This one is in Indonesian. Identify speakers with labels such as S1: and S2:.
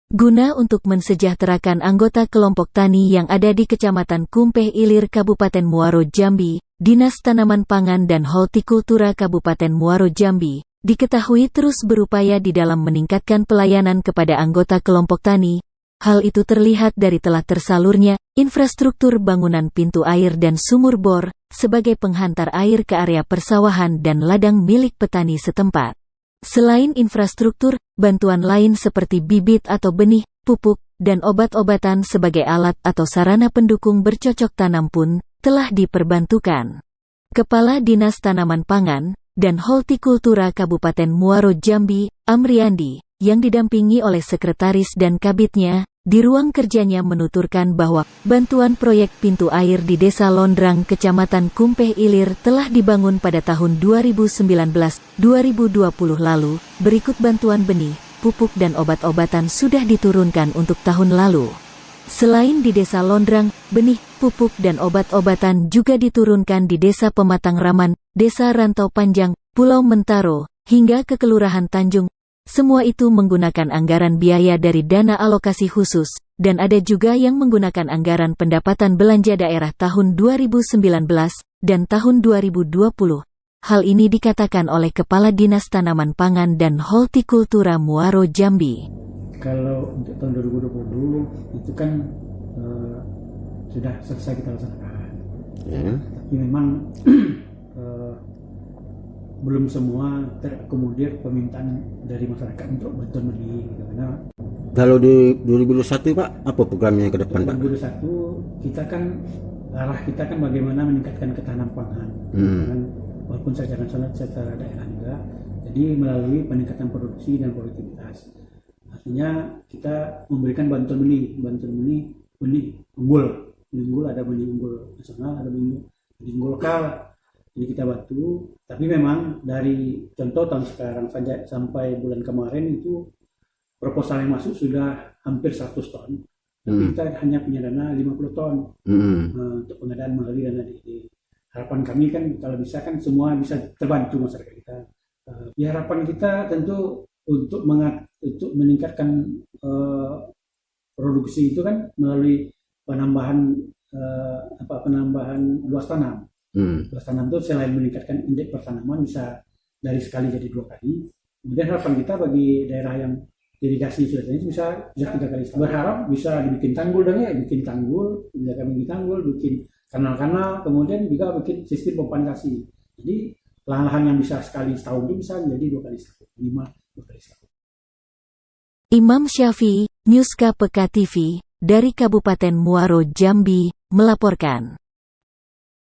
S1: Guna untuk mensejahterakan anggota kelompok tani yang ada di Kecamatan Kumpeh Ilir Kabupaten Muaro Jambi, Dinas Tanaman Pangan dan Hortikultura Kabupaten Muaro Jambi diketahui terus berupaya di dalam meningkatkan pelayanan kepada anggota kelompok tani. Hal itu terlihat dari telah tersalurnya infrastruktur bangunan pintu air dan sumur bor sebagai penghantar air ke area persawahan dan ladang milik petani setempat. Selain infrastruktur, bantuan lain seperti bibit atau benih, pupuk, dan obat-obatan sebagai alat atau sarana pendukung bercocok tanam pun telah diperbantukan. Kepala Dinas Tanaman Pangan dan Hortikultura Kabupaten Muaro Jambi, Amriandi, yang didampingi oleh sekretaris dan kabitnya, di ruang kerjanya menuturkan bahwa bantuan proyek pintu air di Desa Londrang, Kecamatan Kumpeh Ilir telah dibangun pada tahun 2019-2020 lalu. Berikut bantuan benih, pupuk dan obat-obatan sudah diturunkan untuk tahun lalu. Selain di Desa Londrang, benih, pupuk dan obat-obatan juga diturunkan di Desa Pematang Raman, Desa Rantau Panjang, Pulau Mentaro, hingga ke Kelurahan Tanjung. Semua itu menggunakan anggaran biaya dari dana alokasi khusus, dan ada juga yang menggunakan anggaran pendapatan belanja daerah tahun 2019 dan tahun 2020. Hal ini dikatakan oleh Kepala Dinas Tanaman Pangan dan Hortikultura Muaro Jambi.
S2: Kalau untuk tahun 2020 itu kan sudah selesai kita laksanakan. Tapi memang belum semua terakomodir permintaan dari masyarakat untuk bantuan benih. Karena
S3: kalau di 2021 Pak, apa programnya ke depan Pak?
S2: 2021 kita kan arah kita kan bagaimana meningkatkan ketahanan pangan, walaupun secara nasional, secara daerah juga. Jadi melalui peningkatan produksi dan produktivitas. Artinya kita memberikan bantuan benih unggul, ada benih unggul nasional, ada benih unggul lokal. Jadi kita bantu, tapi memang dari contoh tahun sekarang saja sampai bulan kemarin itu proposal yang masuk sudah hampir 100 ton. Tapi kita hanya punya dana 50 ton untuk pengadaan melalui dana DD. Harapan kami kan kalau bisa kan semua bisa terbantu masyarakat kita. Ya harapan kita tentu untuk meningkatkan produksi itu kan melalui penambahan luas tanam. Luas tanam itu selain meningkatkan indeks pertanaman bisa dari sekali jadi 2 kali. Kemudian harapan kita bagi daerah yang irigasi sudah ini bisa 3 kali. Berharap bisa dibikin tanggul bikin tanggul, bikin kanal-kanal, kemudian juga bikin sistem pompa kasih. Jadi lahan-lahan yang bisa sekali setahun itu bisa menjadi 2 kali setahun, 2 kali setahun.
S1: Imam Syafi'i, News KPK TV, dari Kabupaten Muaro Jambi, melaporkan.